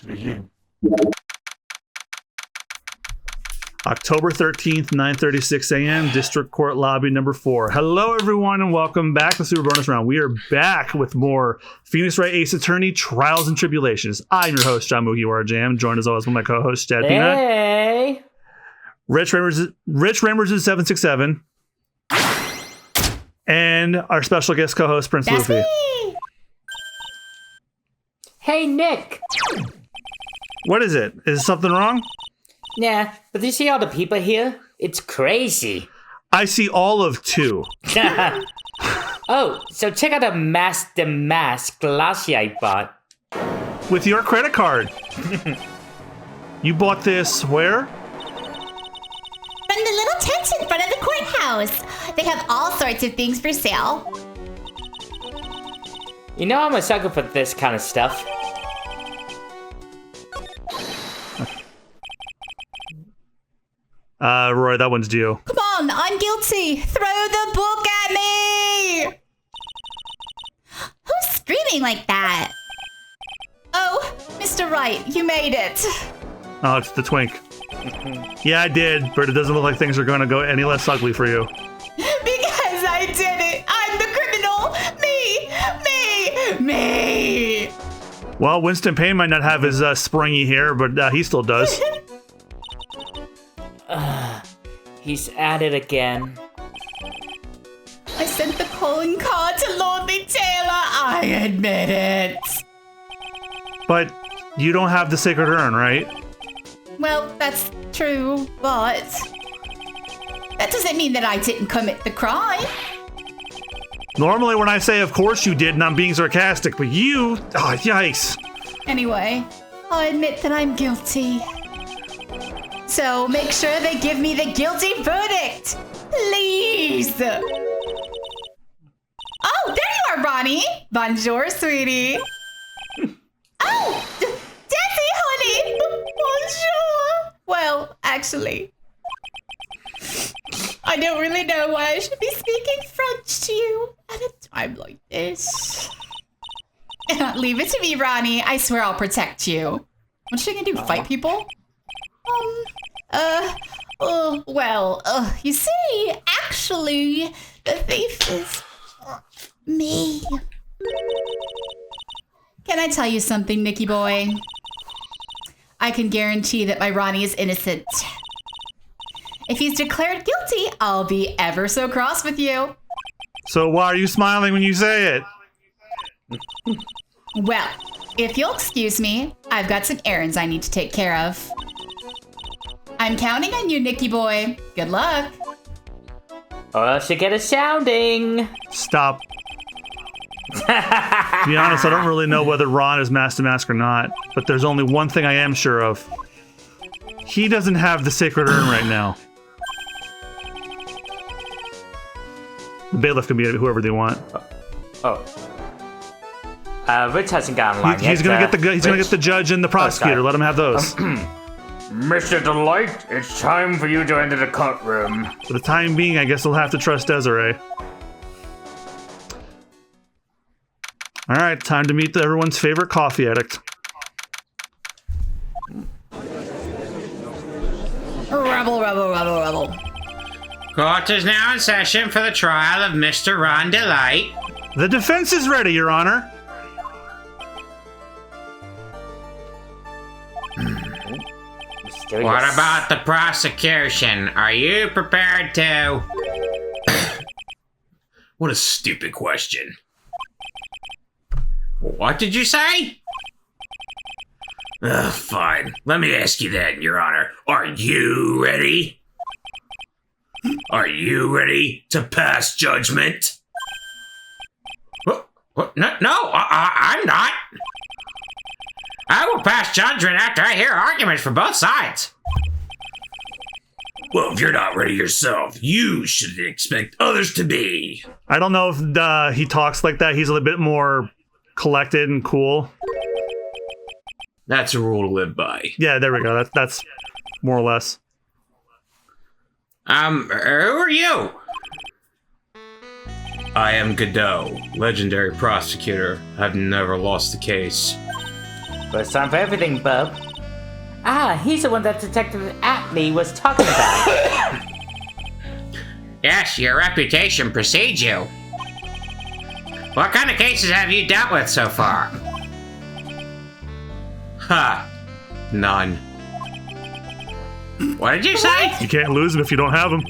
begin. October 13th, 9:36 a.m., District Court Lobby number 4. Hello, everyone, and welcome back to Super Bonus Round. We are back with more Phoenix Wright Ace Attorney Trials and Tribulations. I'm your host, John Mugiwara Jam, joined as always by my co-host, Chad Peanut. Hey! Rich Rammers is 767. And our special guest co-host, Prince That's Luffy. me. Hey, Nick! What is it? Is something wrong? Yeah, but do you see all the people here? It's crazy. I see all of 2. Oh, so check out the mask glassy I bought. With your credit card. You bought this where? From the little tent in front of the courthouse. They have all sorts of things for sale. You know I'm a sucker for this kind of stuff. Roy, that one's due. Come on, I'm guilty. Throw the book at me. Who's screaming like that? Oh, Mr. Wright, you made it. Oh, it's the twink. Yeah, I did, but it doesn't look like things are going to go any less ugly for you. Because I did it. I'm the criminal. Me. Well, Winston Payne might not have his springy hair, but he still does. He's at it again. I sent the calling card to Lordly Taylor. I admit it. But you don't have the sacred urn, right? Well, that's true, but that doesn't mean that I didn't commit the crime. Normally when I say of course you did, and I'm being sarcastic, but you... Oh, yikes. Anyway, I'll admit that I'm guilty. So make sure they give me the guilty verdict. Please. Oh, there you are, Ronnie. Bonjour, sweetie. Oh, Desi, honey. Bonjour. Well, actually, I don't really know why I should be speaking French to you at a time like this. Leave it to me, Ronnie. I swear I'll protect you. What's she gonna do? Fight people? You see, actually, the thief is me. Can I tell you something, Nicky boy? I can guarantee that my Ronnie is innocent. If he's declared guilty, I'll be ever so cross with you. So why are you smiling when you say it? Well, if you'll excuse me, I've got some errands I need to take care of. I'm counting on you, Nicky boy. Good luck. Or else you get a sounding. Stop. To be honest, I don't really know whether Ron is mask to mask or not, but there's only one thing I am sure of. He doesn't have the sacred urn right now. The bailiff can be whoever they want. Rich hasn't gotten long yet. He's gonna get the judge and the prosecutor. Let him have those. Mr. Delight, it's time for you to enter the courtroom. For the time being, I guess we'll have to trust Desiree. All right, time to meet everyone's favorite coffee addict. Rebel. Court is now in session for the trial of Mr. Ron Delight. The defense is ready, Your Honor. What about the prosecution? Are you prepared to... What a stupid question. What did you say? Fine. Let me ask you that, Your Honor. Are you ready? Are you ready to pass judgment? What? No, I'm not. I will pass judgment after I hear arguments from both sides. Well, if you're not ready yourself, you should expect others to be. I don't know if he talks like that. He's a little bit more collected and cool. That's a rule to live by. Yeah, there we go. That's more or less. Who are you? I am Godot, legendary prosecutor. I've never lost a case. First time for everything, bub. Ah, he's the one that Detective Atlee was talking about. Yes, your reputation precedes you. What kind of cases have you dealt with so far? Ha! None. What did you say? You can't lose them if you don't have them.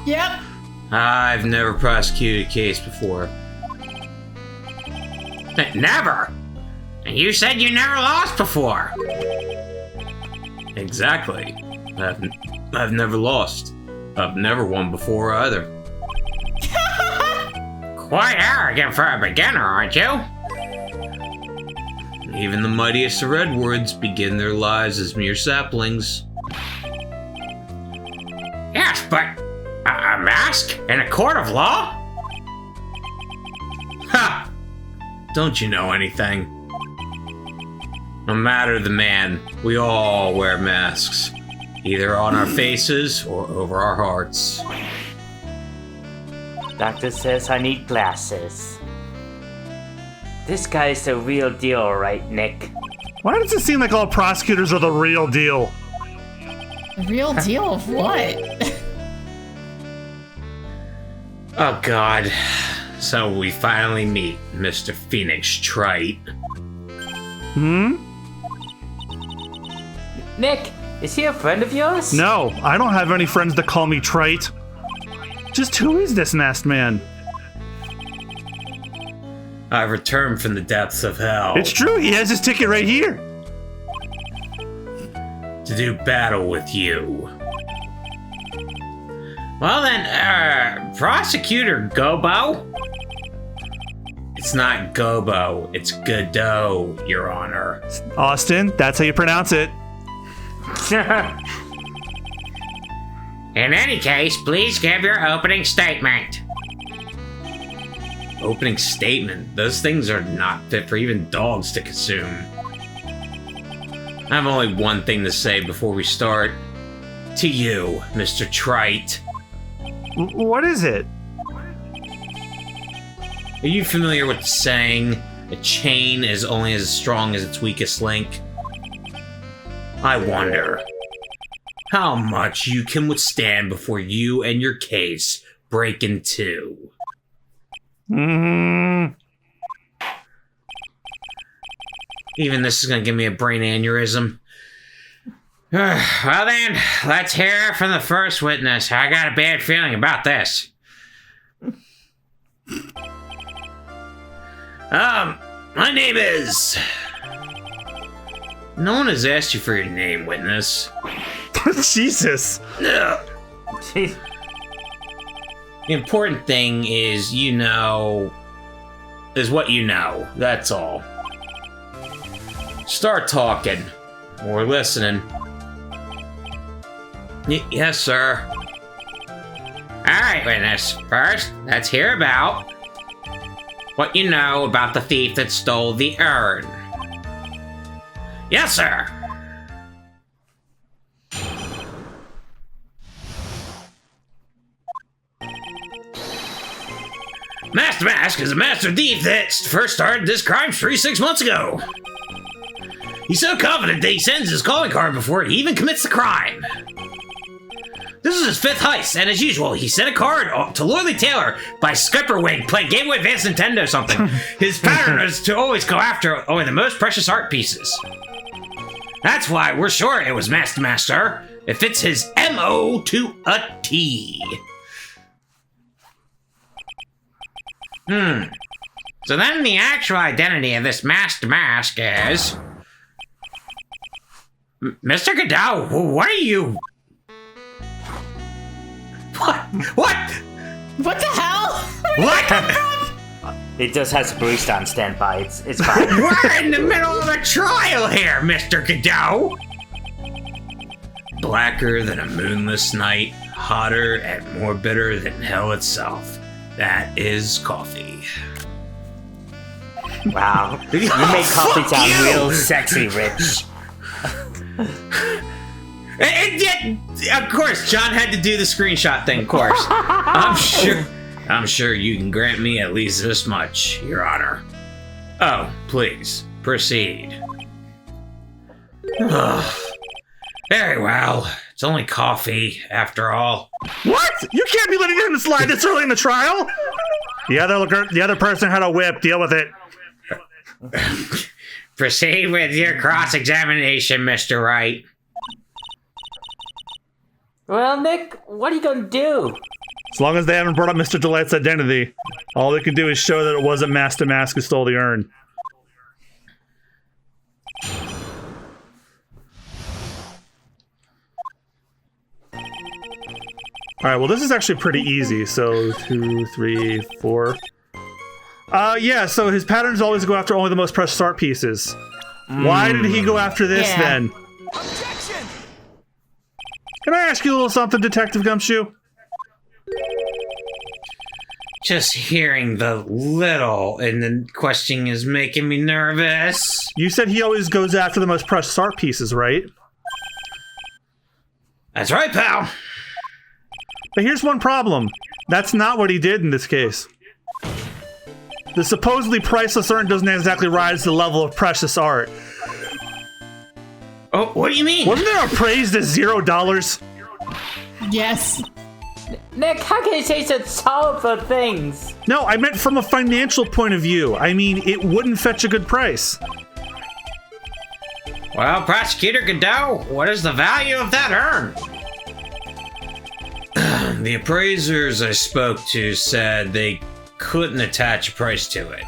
Yep. I've never prosecuted a case before. Never. And you said you never lost before. Exactly. I've never lost. I've never won before either. Quite arrogant for a beginner, aren't you? Even the mightiest of redwoods begin their lives as mere saplings. Yes, but a mask in a court of law? Ha! Don't you know anything? No matter the man, we all wear masks. Either on our faces or over our hearts. Doctor says I need glasses. This guy's the real deal, right, Nick? Why does it seem like all prosecutors are the real deal? The real deal of what? Oh God. So we finally meet Mr. Phoenix Wright. Hmm? Nick, is he a friend of yours? No, I don't have any friends that call me trite. Just who is this masked man? I've returned from the depths of hell It's true, he has his ticket right here. to do battle with you. Well then, Prosecutor Gobo? It's not Gobo, it's Godot, Your Honor. Austin, that's how you pronounce it. In any case, please give your opening statement. Opening statement. Those things are not fit for even dogs to consume. I have only one thing to say before we start. To you, Mr. Trite. What is it? Are you familiar with the saying, a chain is only as strong as its weakest link? I wonder how much you can withstand before you and your case break in two. Mm, Even this is gonna give me a brain aneurysm. Well then, let's hear from the first witness. I got a bad feeling about this. My name is... No one has asked you for your name, witness. Jesus. The important thing is is what you know. That's all. Start talking. We're listening. Yes, sir. Alright, witness. First, let's hear about what you know about the thief that stole the urn. Yes, sir. Master Mask is a master thief that first started this crime spree 6 months ago. He's so confident that he sends his calling card before he even commits the crime. This is his 5th heist, and as usual, he sent a card to Lordly Taylor by Skipperwing playing Game Boy Advance Nintendo something. His pattern is to always go after only the most precious art pieces. That's why we're sure it was Master Master. It fits his MO to a T. So then the actual identity of this masked mask is... Mr. Godot, what are you... What? What the hell? What? It just has a barista on standby. It's fine. We're in the middle of a trial here, Mr. Godot. Blacker than a moonless night, hotter and more bitter than hell itself. That is coffee. Wow. You make coffee sound real sexy, Rich. And yet, of course, John had to do the screenshot thing, of course. I'm sure you can grant me at least this much, Your Honor. Oh, please, proceed. Very well. It's only coffee, after all. What? You can't be letting him slide this early in the trial. The other person had a whip. Deal with it. Proceed with your cross-examination, Mr. Wright. Well, Nick, what are you gonna do? As long as they haven't brought up Mr. Delight's identity, all they can do is show that it wasn't Master Mask who stole the urn. Alright, well this is actually pretty easy. So, 2, 3, 4. Yeah, so his pattern is always to go after only the most precious art pieces. Why did he go after this then? Objection! Can I ask you a little something, Detective Gumshoe? Just hearing the little in the question is making me nervous. You said he always goes after the most precious art pieces, right? That's right, pal. But here's one problem. That's not what he did in this case. The supposedly priceless urn doesn't exactly rise to the level of precious art. Oh, what do you mean? Wasn't there appraised at $0? Yes. Nick, how can you say such sorrowful things? No, I meant from a financial point of view. I mean, it wouldn't fetch a good price. Well, Prosecutor Godot, what is the value of that urn? The appraisers I spoke to said they couldn't attach a price to it.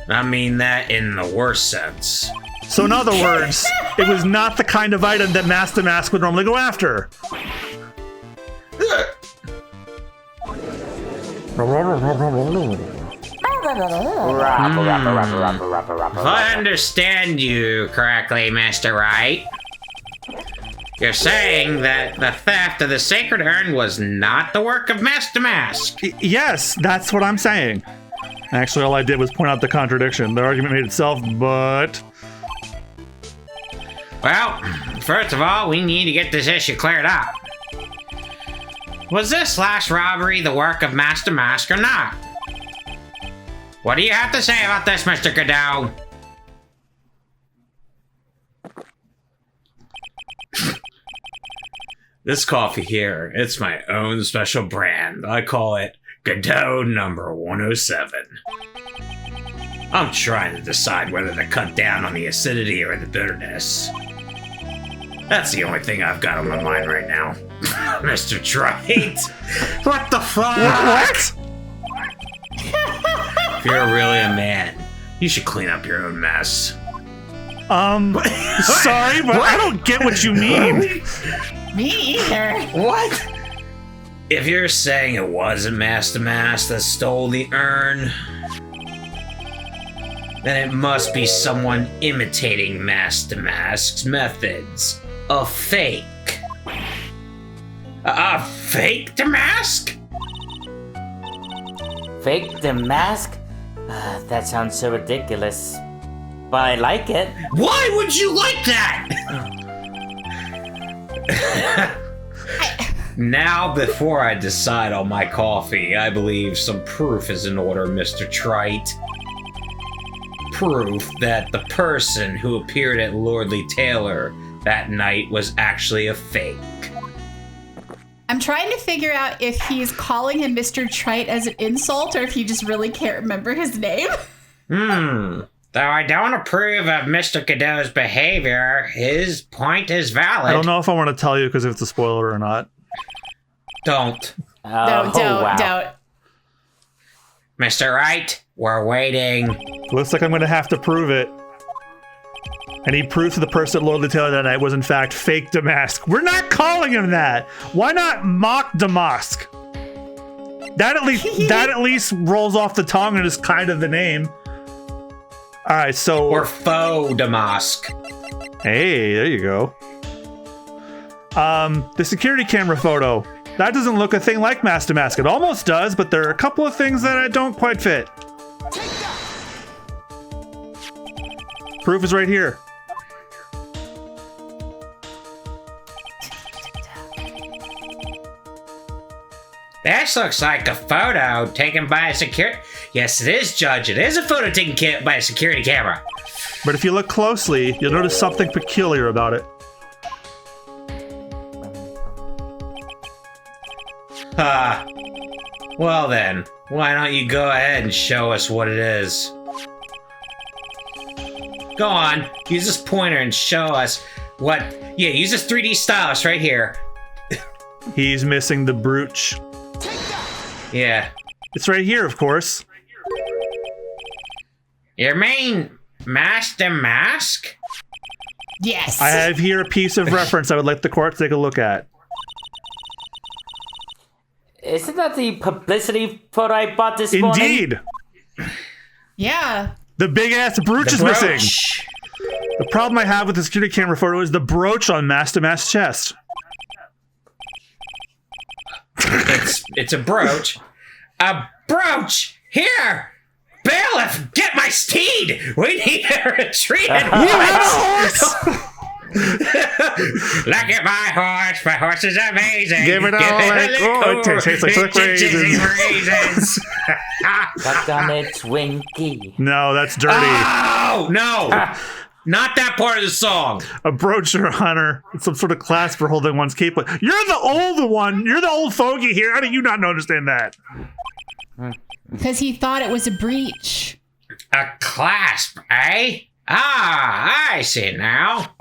I mean that in the worst sense. So in other words, it was not the kind of item that Master Mask would normally go after. If I understand you correctly, Mr. Wright, you're saying that the theft of the sacred urn was not the work of Master Mask. Yes, that's what I'm saying. Actually, all I did was point out the contradiction. The argument made itself, but... Well, first of all, we need to get this issue cleared up. Was this last robbery the work of Master Mask or not? What do you have to say about this, Mr. Godot? This coffee here, it's my own special brand. I call it Godot number 107. I'm trying to decide whether to cut down on the acidity or the bitterness. That's the only thing I've got on my mind right now. Mr. Trite. What the fuck? What? If you're really a man, you should clean up your own mess. Sorry, but I don't get what you mean. Me either. What? If you're saying it wasn't Master Mask that stole the urn, then it must be someone imitating Master Mask's methods. A fake. A fake Damask? Fake the mask? That sounds so ridiculous. But I like it. Why would you like that? Now, before I decide on my coffee, I believe some proof is in order, Mr. Trite. Proof that the person who appeared at Lordly Taylor that night was actually a fake. I'm trying to figure out if he's calling him Mr. Trite as an insult or if he just really can't remember his name. Though I don't approve of Mr. Godot's behavior, his point is valid. I don't know if I want to tell you because if it's a spoiler or not. Don't. Oh, Don't. Mr. Wright, we're waiting. Looks like I'm going to have to prove it. And he proved to the person at Lordly Taylor that night was in fact fake Damask. We're not calling him that. Why not mock Damask? That at least rolls off the tongue and is kind of the name. All right, so Or faux Damask. hey, there you go. The security camera photo. That doesn't look a thing like Master Mask. It almost does, but there are a couple of things that don't quite fit. Proof is right here. This looks like a photo taken by a security... Yes, it is, Judge. It is a photo taken by a security camera. But if you look closely, you'll notice something peculiar about it. Well then, why don't you go ahead and show us what it is? Go on, use this pointer and show us what... Yeah, use this 3D stylus right here. He's missing the brooch. Yeah. It's right here, of course. Your main master mask? Yes. I have here a piece of reference I would like the court to take a look at. Isn't that the publicity photo I bought this morning? Indeed! Yeah. The big-ass brooch is missing. Brooch. The problem I have with the security camera photo is the brooch on Mastermask's chest. It's a brooch. A brooch! Here! Bailiff, get my steed! We need a retreat and Look at my horse! My horse is amazing! Give it all it tastes like slick raisins. But on its winky. No, that's dirty. Oh! No! Not that part of the song! A brooch or honor. It's some sort of clasp for holding one's cape. You're the older one. You're the old fogey here. How do you not understand that? Because he thought it was a breach. A clasp, eh? Ah, I see now.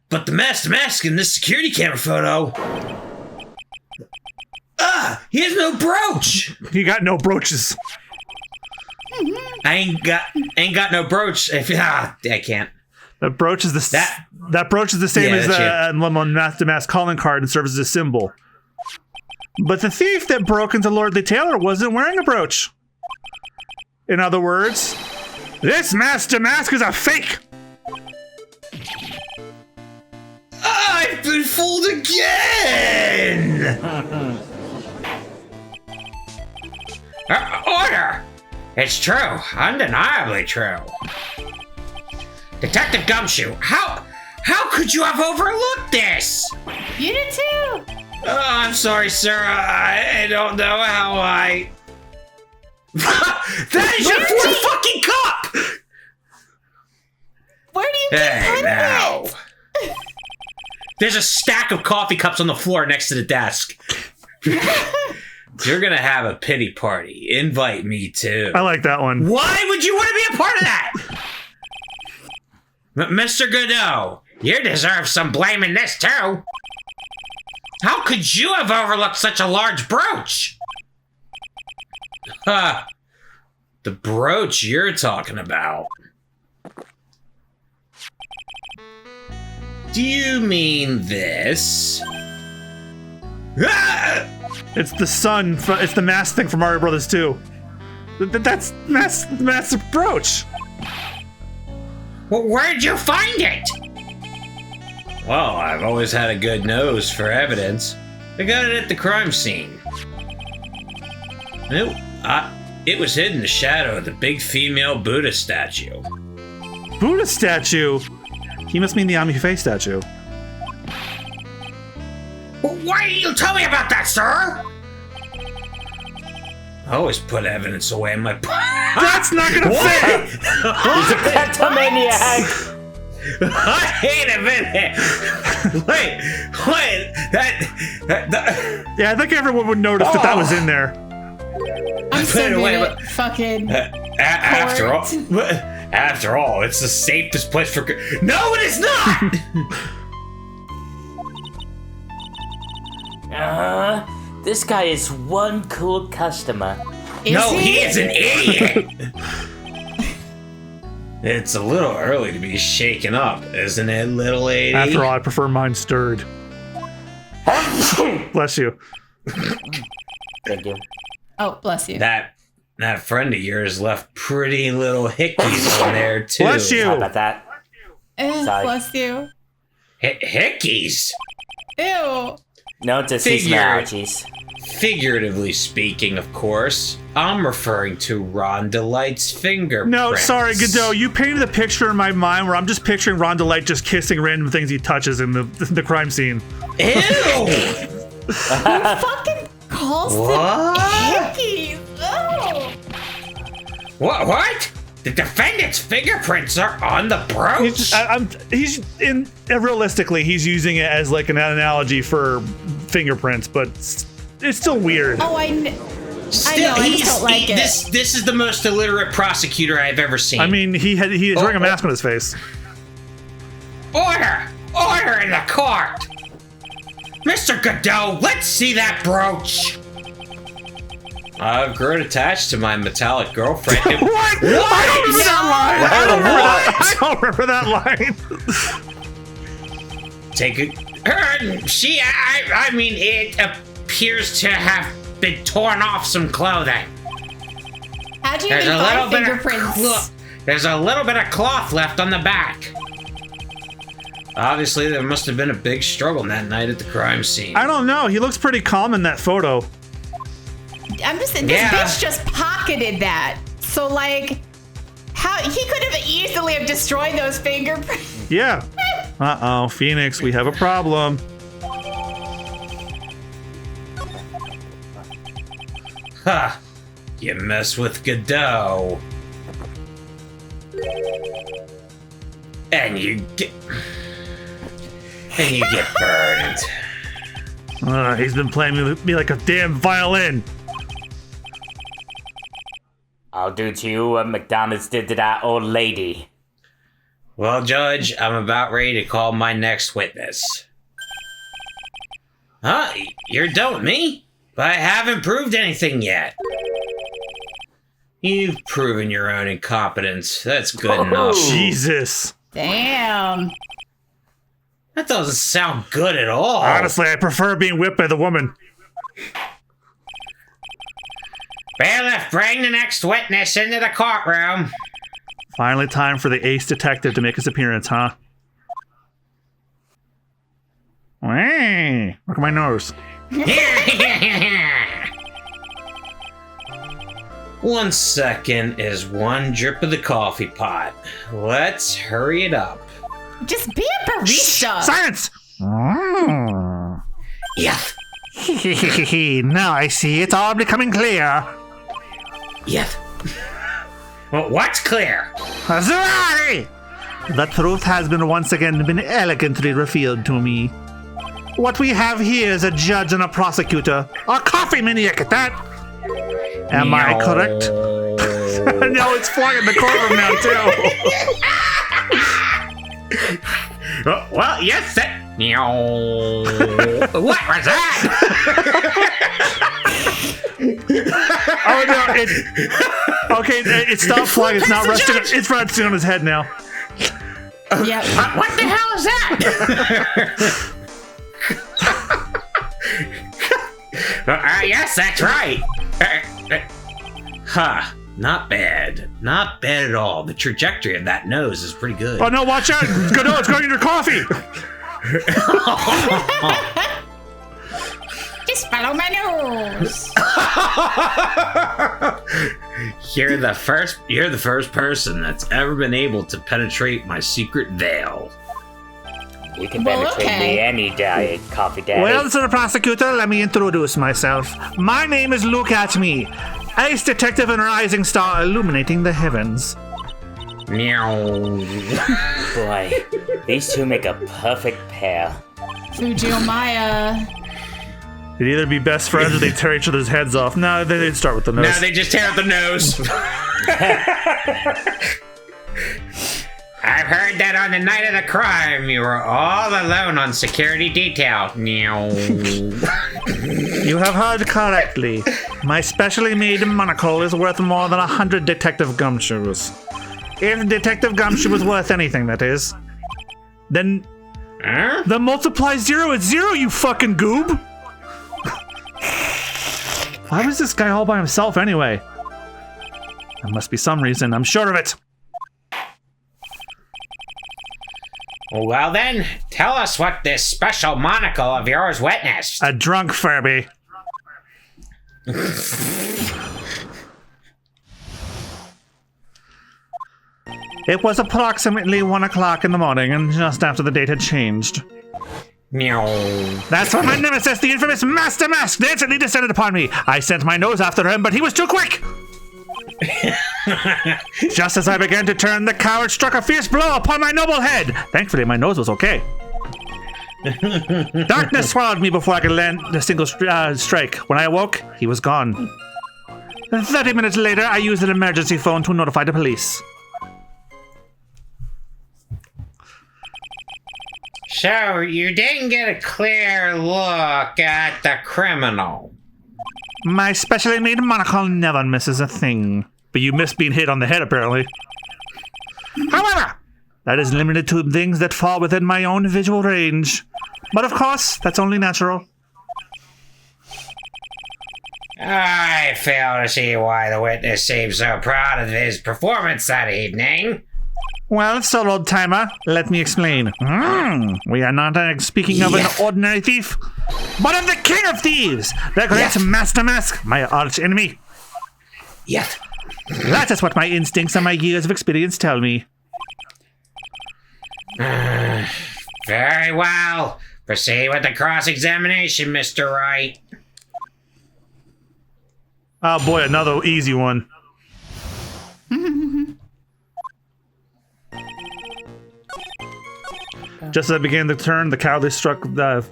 But the masked mask in this security camera photo... he has no brooch! He got no brooches. I ain't got no brooch. I can't. That brooch is that brooch is the same as the emblem on Mastermask's calling card and serves as a symbol. But the thief that broke into Lordly Taylor wasn't wearing a brooch. In other words, this Master Mask is a fake. I've been fooled again! Order! It's true. Undeniably true. Detective Gumshoe, how could you have overlooked this? You did too. I'm sorry, sir. I don't know how I... That is your fourth fucking cup! Where do you get Hey, now. it? There's a stack of coffee cups on the floor next to the desk. You're gonna have a pity party. Invite me too. I like that one. Why would you want to be a part of that? Mr. Godot, you deserve some blame in this too. How could you have overlooked such a large brooch? The brooch you're talking about. Do you mean this? It's the sun. It's the mask thing from Mario Brothers 2. That's massive brooch. Well, where'd you find it? Well, I've always had a good nose for evidence. I got it at the crime scene. It was hid in the shadow of the big female Buddha statue. Buddha statue? He must mean the Amife statue. Well, why didn't you tell me about that, sir? I always put evidence away in my pocket. That's not gonna fit! He's a kleptomaniac! Wait a minute! Wait! Yeah, I think everyone would notice that was in there. I'm so good at fucking After all, it's the safest place for... No, it is not! This guy is one cool customer. He is an idiot! It's a little early to be shaken up, isn't it, little lady? After all, I prefer mine stirred. Bless you. Thank you. Oh, bless you. That friend of yours left pretty little hickeys on there, too. Bless you! How about that? Sorry. Bless you. Hickeys? Ew. No to seasonalities. Figuratively speaking, of course. I'm referring to Rhonda Light's fingerprints. No, sorry, Godot. You painted a picture in my mind where I'm just picturing Rhonda Light just kissing random things he touches in the crime scene. Ew! Who fucking calls them hickeys? Oh. What? The defendant's fingerprints are on the brooch. Realistically, he's using it as like an analogy for fingerprints, but it's still weird. Oh, I know. I just don't like it. This is the most illiterate prosecutor I've ever seen. I mean, he's wearing a mask on his face. Order in the court. Mr. Godot, let's see that brooch. I've grown attached to my metallic girlfriend. What? I don't remember that line. Take it. I mean, it appears to have been torn off some clothing. How'd you even find fingerprints? There's a little bit of cloth left on the back. Obviously, there must have been a big struggle that night at the crime scene. I don't know. He looks pretty calm in that photo. I'm just saying, this bitch just pocketed that. So, like, how he could have easily have destroyed those fingerprints. Yeah. Uh-oh, Phoenix, we have a problem. Ha! You mess with Godot. And you get burned. He's been playing me like a damn violin. I'll do to you what McDonald's did to that old lady. Well, Judge, I'm about ready to call my next witness. Huh? You're doubting me? But I haven't proved anything yet. You've proven your own incompetence. That's good enough. Jesus. Damn. That doesn't sound good at all. Honestly, I prefer being whipped by the woman. Bailiff, bring the next witness into the courtroom. Finally time for the ace detective to make his appearance, huh? Hey, look at my nose. 1 second is one drip of the coffee pot. Let's hurry it up. Just be a barista. Science! Yeah. Now I see it's all becoming clear. Yeah. Well, what's clear? Zerari! The truth has once again been elegantly revealed to me. What we have here is a judge and a prosecutor. A coffee maniac at that! Am I correct? No, it's flying in the courtroom now, too. Well, yes, that... What was that? Oh, no, okay, it stopped flying. It's not resting. It's resting on his head now. Yep. What the hell is that? Yes, that's right. Huh. Not bad. Not bad at all. The trajectory of that nose is pretty good. Oh, no, watch out. It's going in your coffee. Just follow my nose. You're the first person that's ever been able to penetrate my secret veil. You can penetrate me any day, Coffee Daddy. Well, Sir Prosecutor, let me introduce myself. My name is Look At Me, ace detective and rising star illuminating the heavens. Meow. Boy, these two make a perfect pair. Fujiyamaya. They'd either be best friends or they'd tear each other's heads off. No, they'd start with the nose. No, they just tear out the nose. I've heard that on the night of the crime, you were all alone on security detail. Meow. You have heard correctly. My specially made monocle is worth more than 100 Detective Gumshoes. If Detective Gumshoe was worth anything, that is. Then multiply 0 at 0, you fucking goob! Why was this guy all by himself anyway? There must be some reason, I'm sure of it. Well then, tell us what this special monocle of yours witnessed. A drunk Furby. It was approximately 1 o'clock in the morning and just after the date had changed. Meow. That's when my nemesis, the infamous Master Mask, instantly descended upon me. I sent my nose after him, but he was too quick. Just as I began to turn, the coward struck a fierce blow upon my noble head. Thankfully, my nose was okay. Darkness swallowed me before I could land a single strike. When I awoke, he was gone. 30 minutes later, I used an emergency phone to notify the police. So, you didn't get a clear look at the criminal. My specially made monocle never misses a thing. But you missed being hit on the head, apparently. However, that is limited to things that fall within my own visual range. But of course, that's only natural. I fail to see why the witness seems so proud of his performance that evening. Well, so old timer, let me explain. We are not speaking of an ordinary thief, but of the king of thieves, the great Master Mask, my arch enemy. Yes. That is what my instincts and my years of experience tell me. Very well. Proceed with the cross-examination, Mr. Wright. Oh boy, another easy one. Just as I began to turn, the cowardly struck the...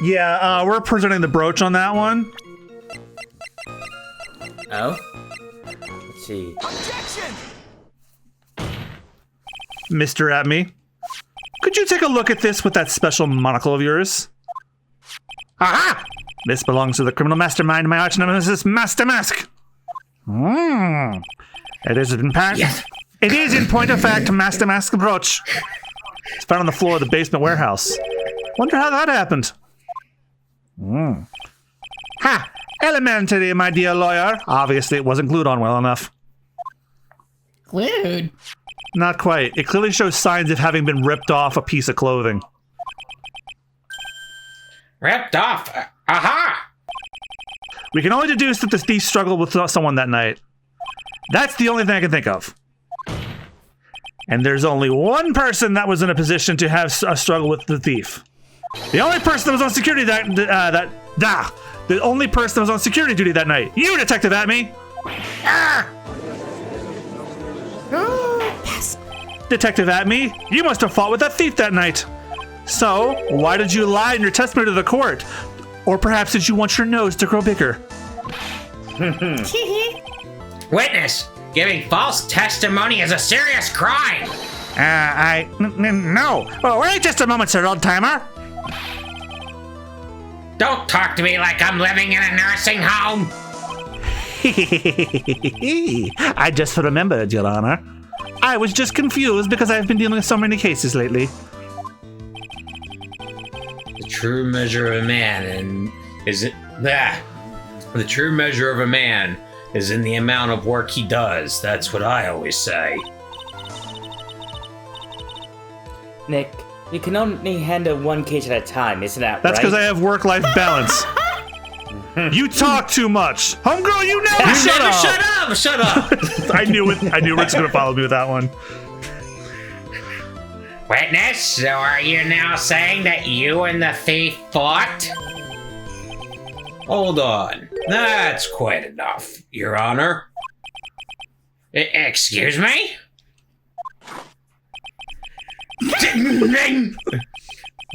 Yeah, we're presenting the brooch on that one. Oh? Let's see. Mr. At me. Could you take a look at this with that special monocle of yours? Aha! This belongs to the criminal mastermind, my arch nemesis, Master Mask. It is in fact... Yes. It is, in point of fact, Master Mask brooch. It's found on the floor of the basement warehouse. Wonder how that happened. Ha! Elementary, my dear lawyer. Obviously, it wasn't glued on well enough. Glued? Not quite. It clearly shows signs of having been ripped off a piece of clothing. Ripped off? Aha! We can only deduce that the thief struggled with someone that night. That's the only thing I can think of. And there's only one person that was in a position to have a struggle with the thief. The only person that was on security the only person that was on security duty that night. You, Detective Atme! Ah! Detective Atme, you must have fought with that thief that night. So, why did you lie in your testimony to the court? Or perhaps did you want your nose to grow bigger? Witness! Giving false testimony is a serious crime! No. Well, wait just a moment, sir, old timer. Don't talk to me like I'm living in a nursing home! I just remembered, Your Honor. I was just confused because I've been dealing with so many cases lately. The true measure of a man the true measure of a man is in the amount of work he does. That's what I always say. Nick, you can only handle one case at a time, isn't that right? That's because I have work-life balance. You talk too much. Homegirl, you never Shut up! I knew it. I knew Rick's going to follow me with that one. Witness, so are you now saying that you and the thief fought? Hold on. That's quite enough, Your Honor. Excuse me?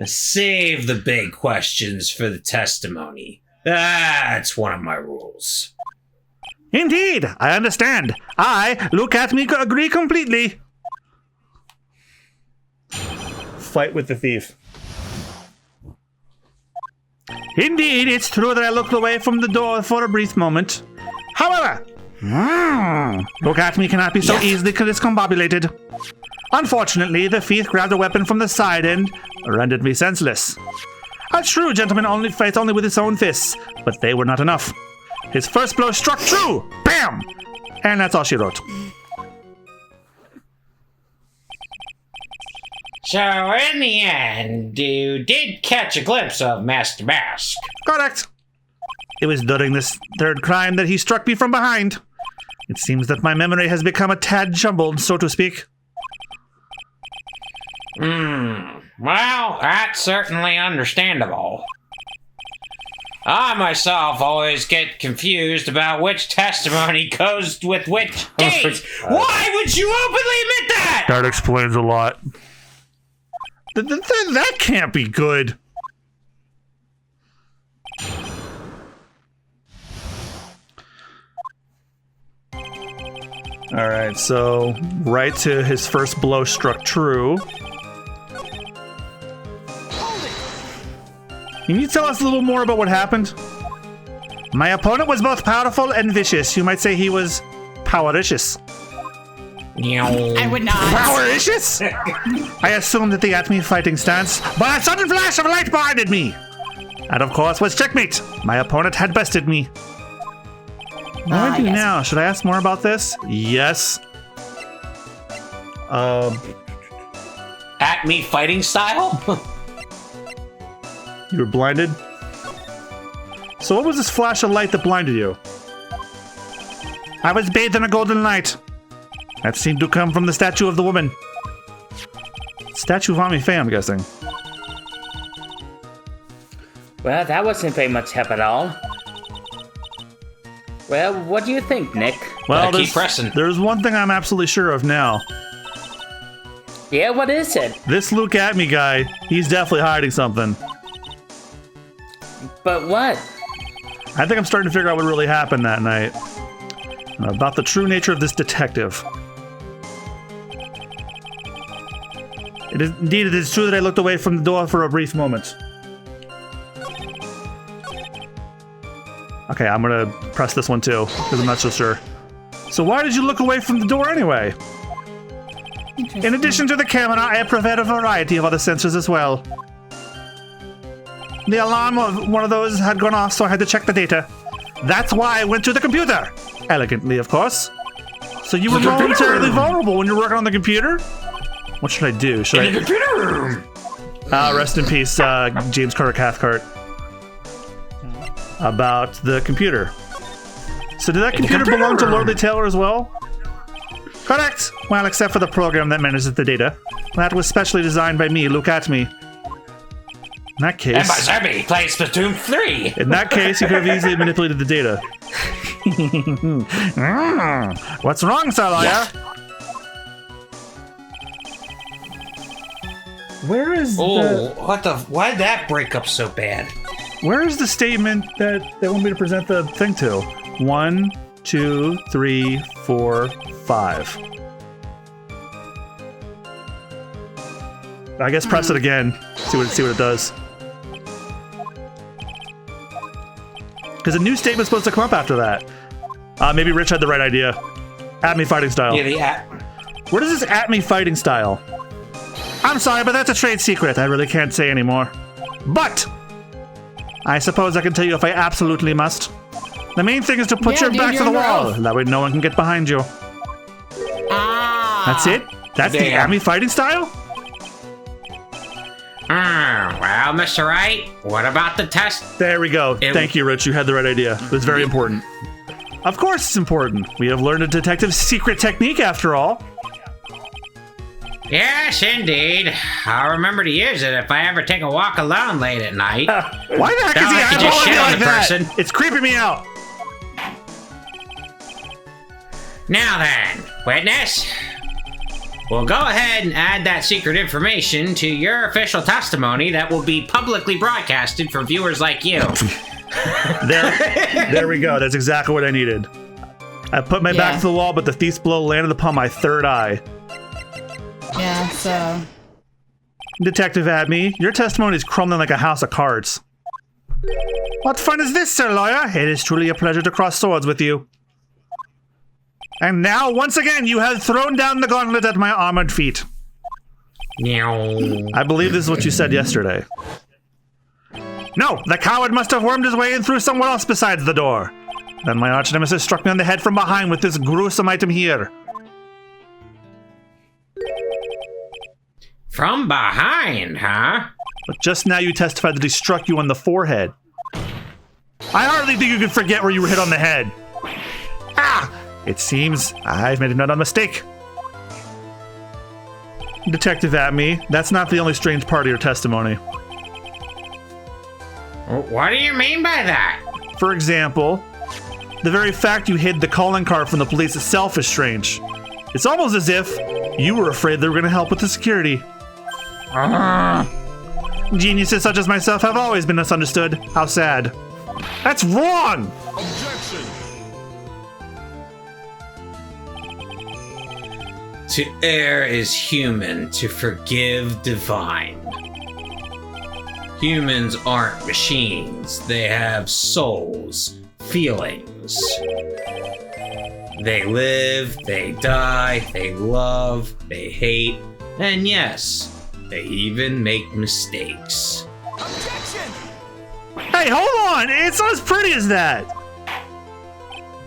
Save the big questions for the testimony. That's one of my rules. Indeed, I understand. I, look at me, agree completely. Fight with the thief. Indeed, it's true that I looked away from the door for a brief moment. However, look at me cannot be so easily discombobulated. Unfortunately, the thief grabbed a weapon from the side and rendered me senseless. A true gentleman only fights only with his own fists, but they were not enough. His first blow struck true! Bam! And that's all she wrote. So, in the end, you did catch a glimpse of Master Mask. Correct. It was during this third crime that he struck me from behind. It seems that my memory has become a tad jumbled, so to speak. Well, that's certainly understandable. I myself always get confused about which testimony goes with which case. Why would you openly admit that? That explains a lot. That can't be good. All right, so right to his first blow struck true. Can you tell us a little more about what happened? My opponent was both powerful and vicious. You might say he was powericious. I would not. Powericious? I assumed that the Atme fighting stance, but a sudden flash of light blinded me. And of course was checkmate. My opponent had bested me. What do I do yes. now? Should I ask more about this? Yes. At me fighting style? You were blinded? So what was this flash of light that blinded you? I was bathed in a golden light. That seemed to come from the statue of the woman. Statue of Ami Faye, I'm guessing. Well, that wasn't very much help at all. Well, what do you think, Nick? Well, keep pressing. There's one thing I'm absolutely sure of now. Yeah, what is it? This Luke Atme guy, he's definitely hiding something. But what? I think I'm starting to figure out what really happened that night. About the true nature of this detective. Indeed, it is true that I looked away from the door for a brief moment. Okay, I'm gonna press this one too, because I'm not so sure. So why did you look away from the door anyway? In addition to the camera, I have prepared a variety of other sensors as well. The alarm of one of those had gone off, so I had to check the data. That's why I went to the computer. Elegantly, of course. So you were momentarily vulnerable when you're working on the computer? What should I do? Should In the computer room! Rest in peace, James Carter Cathcart. About the computer. So did that computer belong to Lordly Taylor as well? Correct! Well, except for the program that manages the data. That was specially designed by me, Luke Atme. In that case... And by Zerby plays Splatoon 3! In that case, you could have easily manipulated the data. What's wrong, Salaya? Where is what the... Why did that break up so bad? Where is the statement that they want me to present the thing to? 1, 2, 3, 4, 5. I guess press it again. See what it does. Because a new statement's supposed to come up after that. Maybe Rich had the right idea. Atme fighting style. Yeah, the at... What is this Atme fighting style? I'm sorry, but that's a trade secret. I really can't say anymore. But I suppose I can tell you if I absolutely must. The main thing is to put your back to the wall. That way no one can get behind you. Ah. That's it? That's the Atme fighting style? Well, Mr. Wright, what about the test? There we go. Thank you, Rich. You had the right idea. It was very important. Of course it's important. We have learned a detective's secret technique after all. Yes, indeed. I'll remember to use it if I ever take a walk alone late at night. Why the heck is he That way I can just eyeballing shit me on like the that? person. It's creeping me out. Now then, witness, we'll go ahead and add that secret information to your official testimony that will be publicly broadcasted for viewers like you. There we go. That's exactly what I needed. I put my back to the wall, but the thief's blow landed upon my third eye. Yeah, so... Detective Atme, your testimony is crumbling like a house of cards. What fun is this, Sir Lawyer? It is truly a pleasure to cross swords with you. And now, once again, you have thrown down the gauntlet at my armored feet. I believe this is what you said yesterday. No, the coward must have wormed his way in through somewhere else besides the door. Then my arch nemesis struck me on the head from behind with this gruesome item here. From behind, huh? But just now you testified that he struck you on the forehead. I hardly think you can forget where you were hit on the head. Ah! It seems I've made another mistake. Detective Atme, that's not the only strange part of your testimony. What do you mean by that? For example, the very fact you hid the calling card from the police itself is strange. It's almost as if you were afraid they were going to help with the security. Geniuses such as myself have always been misunderstood. How sad. That's wrong! To err is human, to forgive divine. Humans aren't machines. They have souls, feelings. They live, they die, they love, they hate, and yes, they even make mistakes. Hey, hold on! It's not as pretty as that!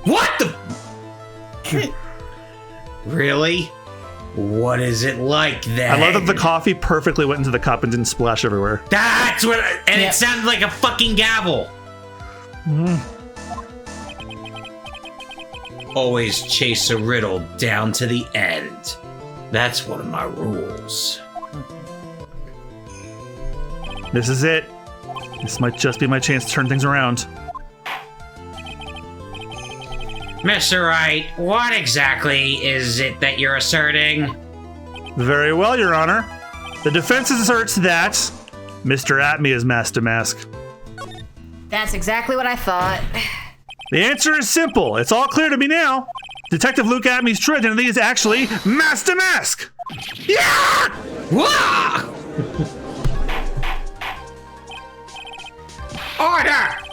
What the? Really? What is it like then? I love that the coffee perfectly went into the cup and didn't splash everywhere. That's what. And it sounded like a fucking gavel. Always chase a riddle down to the end. That's one of my rules. This is it. This might just be my chance to turn things around. Mr. Wright, what exactly is it that you're asserting? Very well, Your Honor. The defense asserts that Mr. Atme is Master Mask. That's exactly what I thought. The answer is simple. It's all clear to me now. Detective Luke Atme's true identity is actually Master Mask. Yeah! Wah!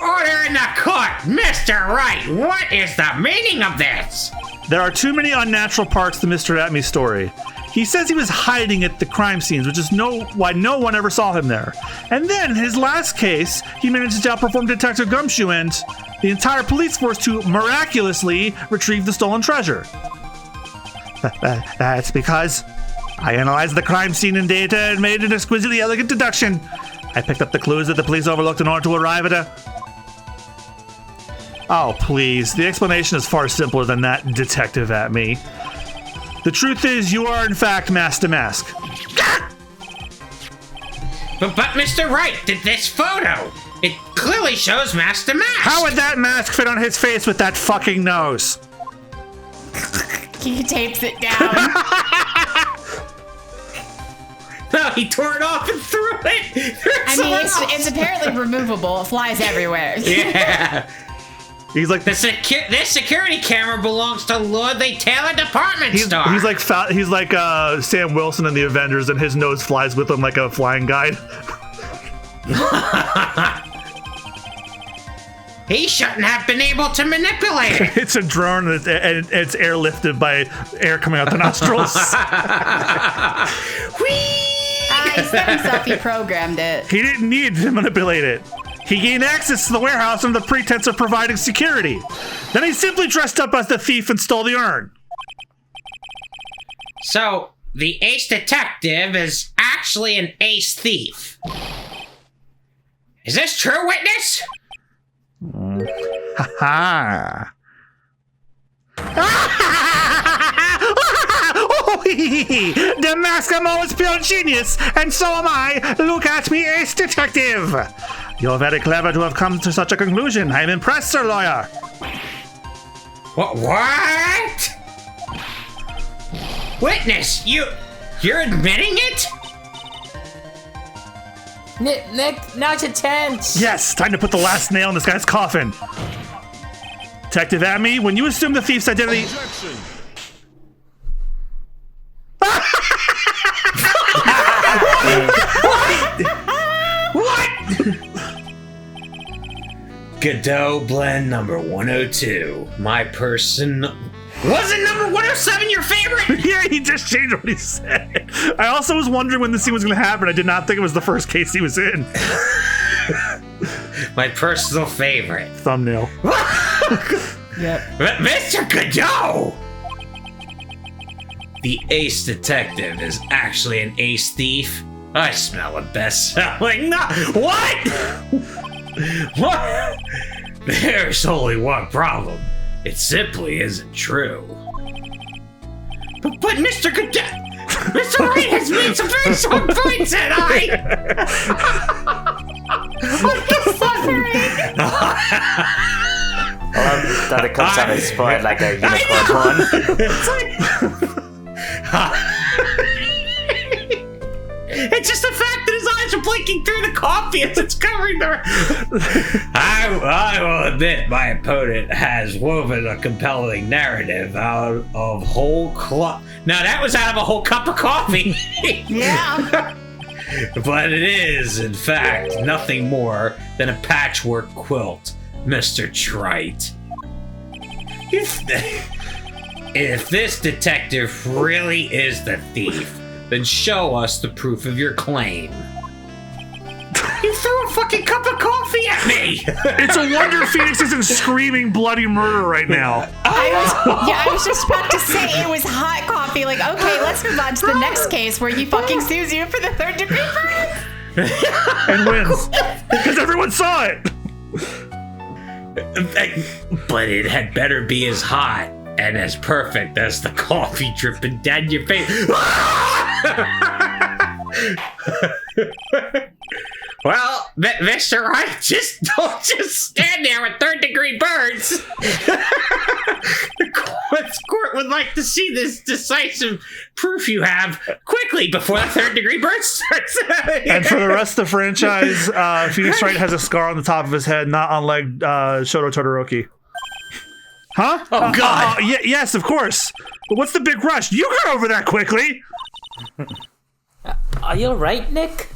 Order in the court! Mr. Wright, what is the meaning of this? There are too many unnatural parts to Mr. Atme's story. He says he was hiding at the crime scenes, which is why no one ever saw him there. And then, in his last case, he managed to outperform Detective Gumshoe and the entire police force to miraculously retrieve the stolen treasure. That's because I analyzed the crime scene and data and made an exquisitely elegant deduction. I picked up the clues that the police overlooked in order to arrive at a... Oh, please. The explanation is far simpler than that, Detective Atme. The truth is, you are in fact Master Mask. But Mr. Wright, this photo, it clearly shows Master Mask. How would that mask fit on his face with that fucking nose? He tapes it down. No, he tore it off and threw it. I mean, it's apparently removable. It flies everywhere. Yeah. He's like this security camera belongs to Lord the Taylor department store. He's like Sam Wilson in the Avengers, and his nose flies with him like a flying guide. He shouldn't have been able to manipulate it. It's a drone, and it's airlifted by air coming out the nostrils. He said himself he programmed it. He didn't need to manipulate it. He gained access to the warehouse under the pretense of providing security. Then he simply dressed up as the thief and stole the urn. So, the ace detective is actually an ace thief. Is this true, witness? Ha The Maskamo is pure genius, and so am I. Look at me, ace detective. You're very clever to have come to such a conclusion. I'm impressed, sir lawyer. What? Witness, you're admitting it? Nick, not your tense. Yes, time to put the last nail in this guy's coffin. Detective Atme, when you assume the thief's identity... What? Godot blend number 102. My person... Wasn't number 107 your favorite? Yeah, he just changed what he said. I also was wondering when this scene was going to happen. I did not think it was the first case he was in. My personal favorite. Thumbnail. Yep. Mr. Godot! The ace detective is actually an ace thief. I smell a best-selling. No, what? What? There's only one problem. It simply isn't true. But Mr. Godot, Mr. Wright has made some very strong points, and I. What the fuck? suffering. I love that it comes out his foot like a unicorn horn. It's just the fact that his eyes are blinking through the coffee as it's covering the. I will admit my opponent has woven a compelling narrative out of whole cloth. Now that was out of a whole cup of coffee. Yeah. But it is, in fact, nothing more than a patchwork quilt, Mr. Trite. If this detective really is the thief, then show us the proof of your claim. You threw a fucking cup of coffee at me! It's a wonder Phoenix isn't screaming bloody murder right now. I was just about to say it was hot coffee. Like, okay, let's move on to the next case where he fucking sues you for the 3rd degree burn. And wins. Because everyone saw it. But it had better be as hot and as perfect as the coffee dripping down your face. Well, Mr. Wright, don't just stand there with 3rd degree burns. The court would like to see this decisive proof you have quickly before the 3rd degree burn starts. And for the rest of the franchise, Phoenix Wright has a scar on the top of his head, not unlike Shoto Todoroki. Huh? Oh, God. Yes, of course. But what's the big rush? You got over that quickly. Are you alright, Nick?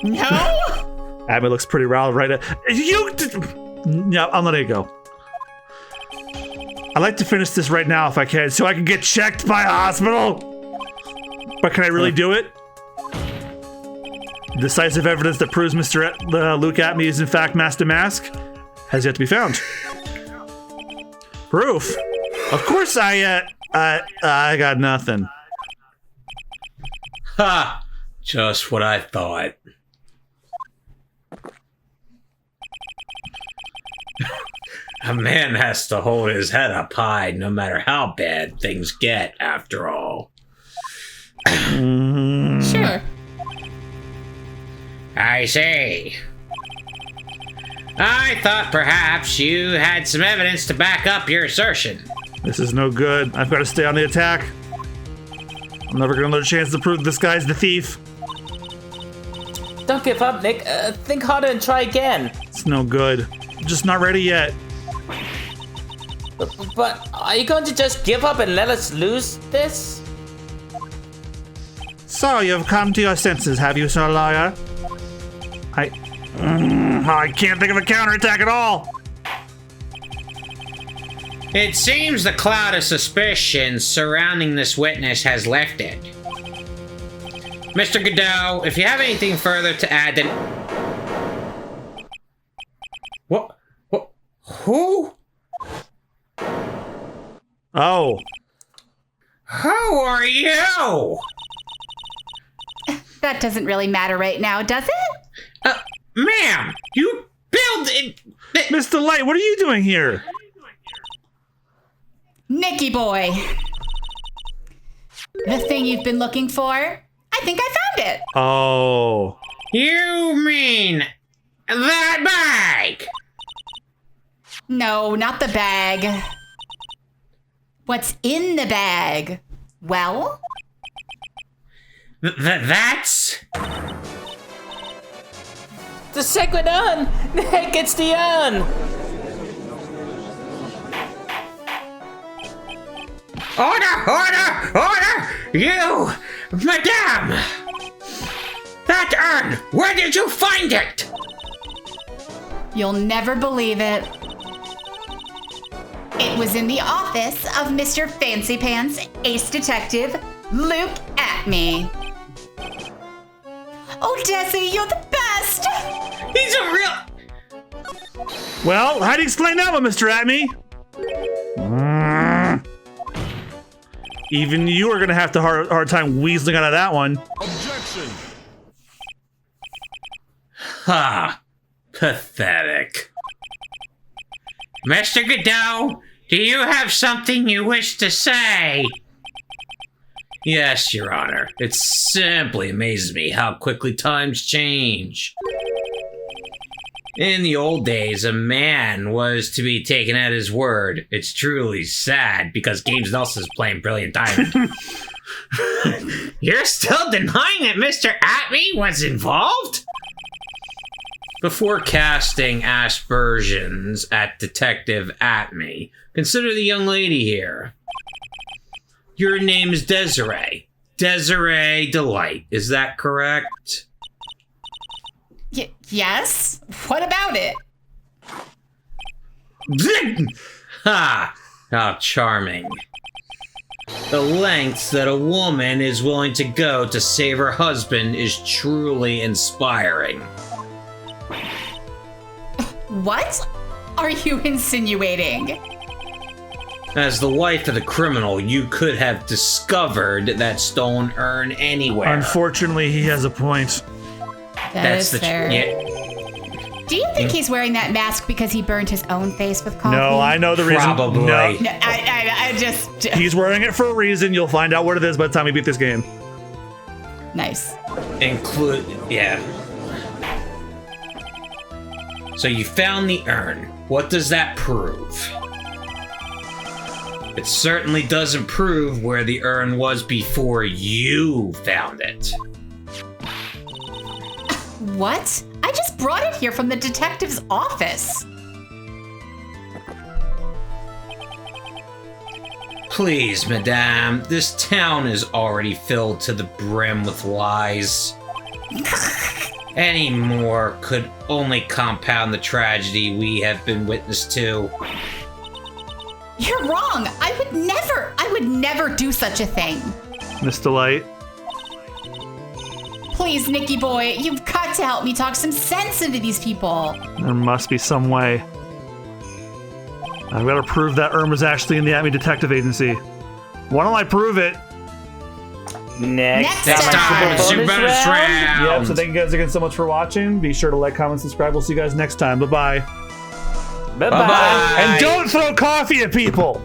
No. Abby looks pretty riled right at you. Yeah, I'm letting it go. I'd like to finish this right now if I can, so I can get checked by a hospital. But can I really do it? Decisive evidence that proves Mr. Luke Atme is in fact Master Mask has yet to be found. Proof? Of course I got nothing. Ha! Just what I thought. A man has to hold his head up high no matter how bad things get, after all. Sure. I see. I thought perhaps you had some evidence to back up your assertion. This is no good. I've got to stay on the attack. I'm never gonna let a chance to prove this guy's the thief. Don't give up, Nick. Think harder and try again. It's no good. I'm just not ready yet. But are you going to just give up and let us lose this? So, you've come to your senses, have you, sir lawyer? I can't think of a counterattack at all. It seems the cloud of suspicion surrounding this witness has lifted. Mr. Godot, if you have anything further to add, then... What? Who? Oh. Who are you? That doesn't really matter right now, does it? Ma'am, you build it... Mr. Light, what are you doing here? Nicky boy. The thing you've been looking for? I think I found it. Oh. You mean that bag? No, not the bag. What's in the bag? Well? That's... The sacred urn! Nick, it's the urn! Order! You, madame! That urn, where did you find it? You'll never believe it. It was in the office of Mr. Fancy Pants, Ace Detective, Luke Atme. Oh, Desi, you're the best! He's a real... Well, how do you explain that one, Mr. Atme? Even you are going to have a hard time weaseling out of that one. Objection! Ha! Pathetic. Mr. Godot, do you have something you wish to say? Yes, Your Honor. It simply amazes me how quickly times change. In the old days, a man was to be taken at his word. It's truly sad because Games Nelson's playing Brilliant Diamond. You're still denying that Mr. Atme was involved? Before casting aspersions at Detective Atme, consider the young lady here. Your name is Desiree. Desiree Delight, is that correct? Yes? What about it? Ha! How charming. The lengths that a woman is willing to go to save her husband is truly inspiring. What are you insinuating? As the wife of the criminal, you could have discovered that stolen urn anywhere. Unfortunately, he has a point. That's fair. Yeah. Do you think he's wearing that mask because he burned his own face with coffee? No, I know the reason. Probably. No. No, I just... He's wearing it for a reason. You'll find out what it is by the time we beat this game. Nice. Yeah. So you found the urn. What does that prove? It certainly doesn't prove where the urn was before you found it. What? I just brought it here from the detective's office. Please, madame, this town is already filled to the brim with lies. Any more could only compound the tragedy we have been witness to. You're wrong. I would never do such a thing. Miss Delight. Please, Nicky boy, you've got to help me talk some sense into these people. There must be some way. I've got to prove that Irm was actually in the Atme Detective Agency. Why don't I prove it? Next time, Super Bonus round. Yep, so thank you guys again so much for watching. Be sure to like, comment, subscribe. We'll see you guys next time. Bye-bye. Bye-bye. And don't throw coffee at people!